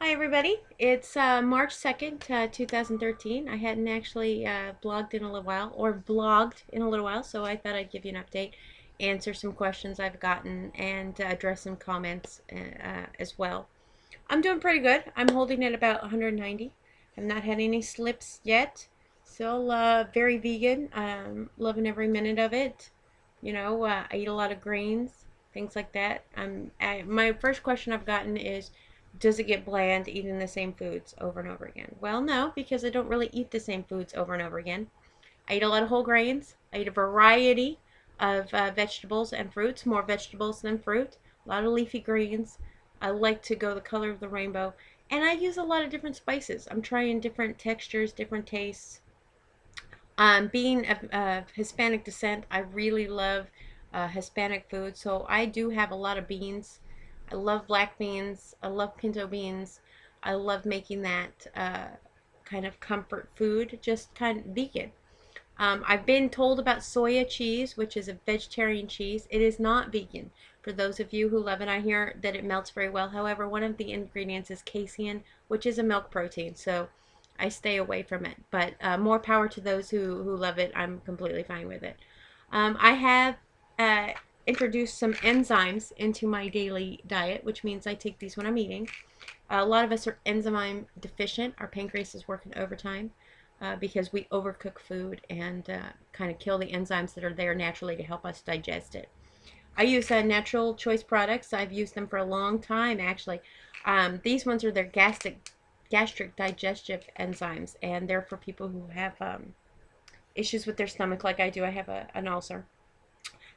Hi everybody, it's March 2nd, 2013. I hadn't actually blogged in a little while, or vlogged in a little while, so I thought I'd give you an update, answer some questions I've gotten, and address some comments as well. I'm doing pretty good. I'm holding at about 190. I've not had any slips yet. Still very vegan. Loving every minute of it. I eat a lot of greens, things like that. My first question I've gotten is, does it get bland eating the same foods over and over again? Well, no, because I don't really eat the same foods over and over again. I eat a lot of whole grains. I eat a variety of vegetables and fruits, more vegetables than fruit. A lot of leafy greens. I like to go the color of the rainbow. And I use a lot of different spices. I'm trying different textures, different tastes. Being of Hispanic descent, I really love Hispanic food. So I do have a lot of beans. I love black beans. I love pinto beans. I love making that kind of comfort food, just kind of vegan. I've been told about soya cheese, which is a vegetarian cheese. It is not vegan. For those of you who love it, I hear that it melts very well. However, one of the ingredients is casein, which is a milk protein. So I stay away from it. But more power to those who love it. I'm completely fine with it. I have uh, introduced some enzymes into my daily diet, which means I take these when I'm eating. A lot of us are enzyme deficient. Our pancreas is working overtime because we overcook food and kind of kill the enzymes that are there naturally to help us digest it. I use Natural Choice products. I've used them for a long time, actually. These ones are their gastric digestive enzymes, and they're for people who have issues with their stomach, like I do. I have an ulcer.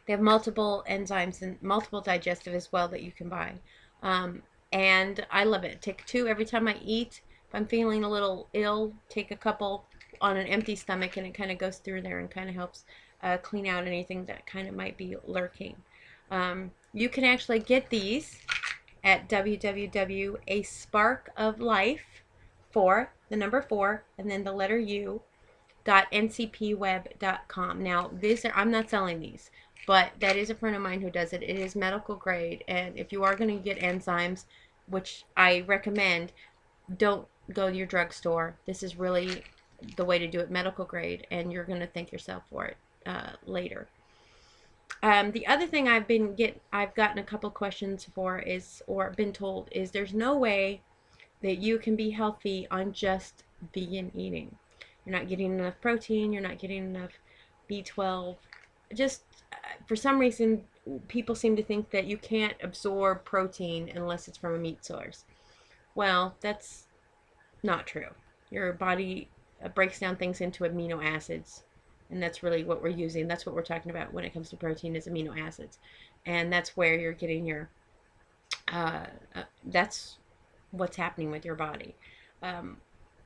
They have multiple enzymes and multiple digestive as well that you can buy. Um, and I love it. Take two every time I eat. If I'm feeling a little ill, take a couple on an empty stomach, and it kind of goes through there and kind of helps clean out anything that kind of might be lurking. You can actually get these at www.asparkoflife for the number 4 and then the letter U ncpweb.com. Now, I'm not selling these, but that is a friend of mine who does it. It is medical grade, and if you are going to get enzymes, which I recommend, don't go to your drugstore. This is really the way to do it, medical grade, and you're going to thank yourself for it later. The other thing I've gotten a couple questions for is, or been told, is there's no way that you can be healthy on just vegan eating. You're not getting enough protein, you're not getting enough B12. Just for some reason, people seem to think that you can't absorb protein unless it's from a meat source. Well, that's not true. Your body breaks down things into amino acids, and that's really what we're using. That's what we're talking about when it comes to protein is amino acids, and that's where you're getting your that's what's happening with your body. Um,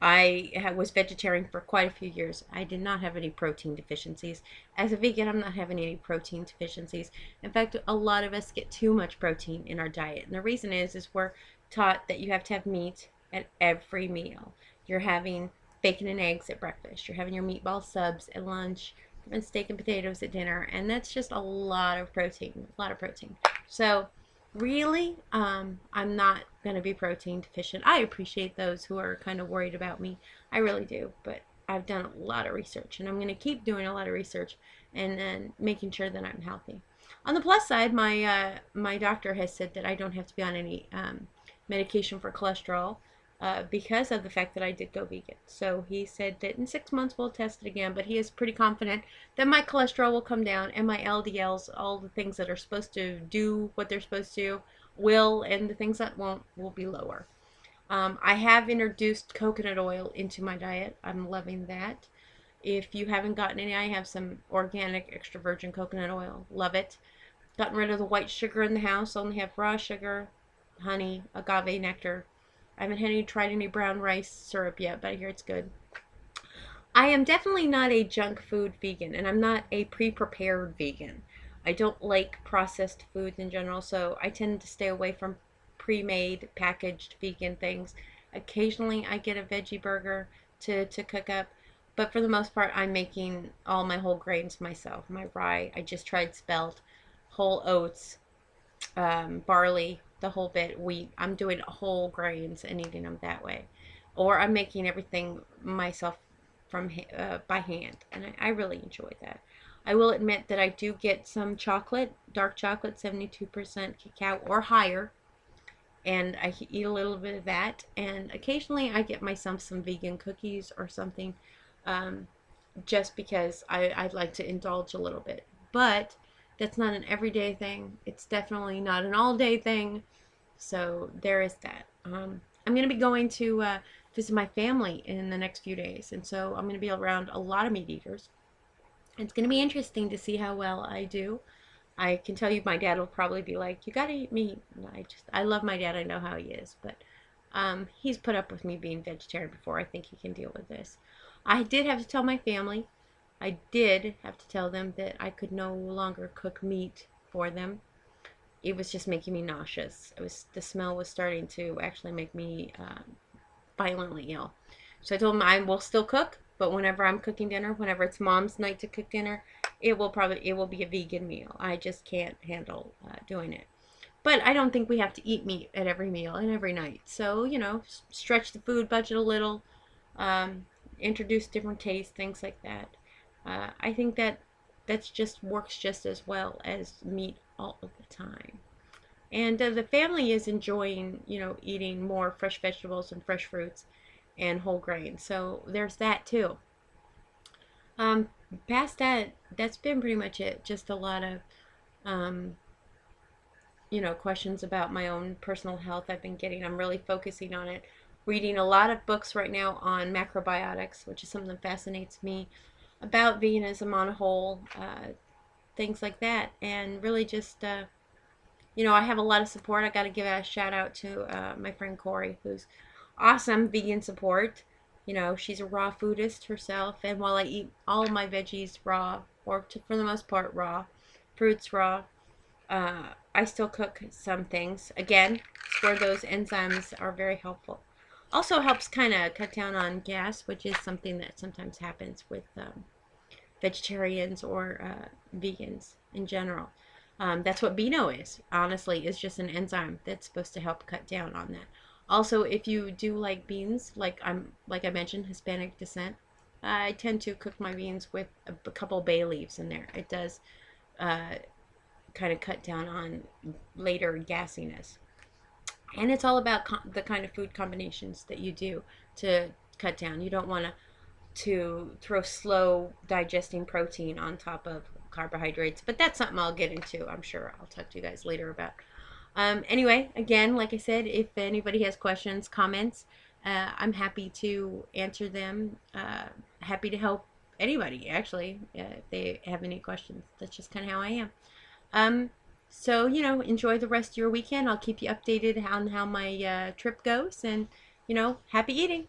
I was vegetarian for quite a few years. I did not have any protein deficiencies. As a vegan, I'm not having any protein deficiencies. In fact, a lot of us get too much protein in our diet. And the reason is we're taught that you have to have meat at every meal. You're having bacon and eggs at breakfast. You're having your meatball subs at lunch, and steak and potatoes at dinner. And that's just a lot of protein, a lot of protein. So really, I'm not going to be protein deficient. I appreciate those who are kind of worried about me. I really do. But I've done a lot of research, and I'm going to keep doing a lot of research and making sure that I'm healthy. On the plus side, my doctor has said that I don't have to be on any medication for cholesterol because of the fact that I did go vegan. So he said that in 6 months we'll test it again, but he is pretty confident that my cholesterol will come down and my LDLs, all the things that are supposed to do what they're supposed to, will, and the things that won't will be lower. I have introduced coconut oil into my diet. I'm loving that. If you haven't gotten any, I have some organic extra virgin coconut oil. Love it. Gotten rid of the white sugar in the house. Only have raw sugar, honey, agave nectar. I haven't tried any brown rice syrup yet, but I hear it's good. I am definitely not a junk food vegan, and I'm not a pre-prepared vegan. I don't like processed foods in general, so I tend to stay away from pre-made, packaged vegan things. Occasionally, I get a veggie burger to cook up, but for the most part, I'm making all my whole grains myself. My rye, I just tried spelt, whole oats, barley, the whole bit wheat. I'm doing whole grains and eating them that way, or I'm making everything myself from by hand, and I really enjoy that. I will admit that I do get some chocolate, dark chocolate, 72% cacao or higher, and I eat a little bit of that. And occasionally I get myself some vegan cookies or something, um, just because I'd like to indulge a little bit. But that's not an everyday thing. It's definitely not an all day thing. So there is that. I'm going to be going to visit my family in the next few days. And so I'm going to be around a lot of meat eaters. It's going to be interesting to see how well I do. I can tell you my dad will probably be like, "You gotta eat meat." And I love my dad. I know how he is, but he's put up with me being vegetarian before. I think he can deal with this. I did have to tell my family. I did have to tell them that I could no longer cook meat for them. It was just making me nauseous. The smell was starting to actually make me violently ill. So I told him I will still cook, but whenever I'm cooking dinner, whenever it's mom's night to cook dinner, it will be a vegan meal. I just can't handle doing it. But I don't think we have to eat meat at every meal and every night. So stretch the food budget a little, um, introduce different tastes, things like that. I think that's just works just as well as meat all of the time. And the family is enjoying, eating more fresh vegetables and fresh fruits and whole grains. So there's that too. Um, Past that, that's been pretty much it. Just a lot of, um, questions about my own personal health I've been getting. I'm really focusing on it. Reading a lot of books right now on macrobiotics, which is something that fascinates me about veganism on a whole, things like that. And really just, I have a lot of support. I got to give a shout out to my friend Corey, who's awesome vegan support. She's a raw foodist herself, and while I eat all of my veggies raw, or for the most part raw, fruits raw, I still cook some things. Again, it's where those enzymes are very helpful. Also helps kind of cut down on gas, which is something that sometimes happens with vegetarians or vegans in general. That's what Beano is, honestly, is just an enzyme that's supposed to help cut down on that. Also, if you do like beans, like I mentioned, Hispanic descent, I tend to cook my beans with a couple bay leaves in there. It does uh, kind of cut down on later gassiness. And it's all about the kind of food combinations that you do to cut down. You don't want to throw slow digesting protein on top of carbohydrates, but that's something I'll get into. I'm sure I'll talk to you guys later about. Anyway, again, like I said, if anybody has questions, comments, I'm happy to answer them. Happy to help anybody, actually, if they have any questions. That's just kind of how I am. Um, so, enjoy the rest of your weekend. I'll keep you updated on how my trip goes, and, happy eating.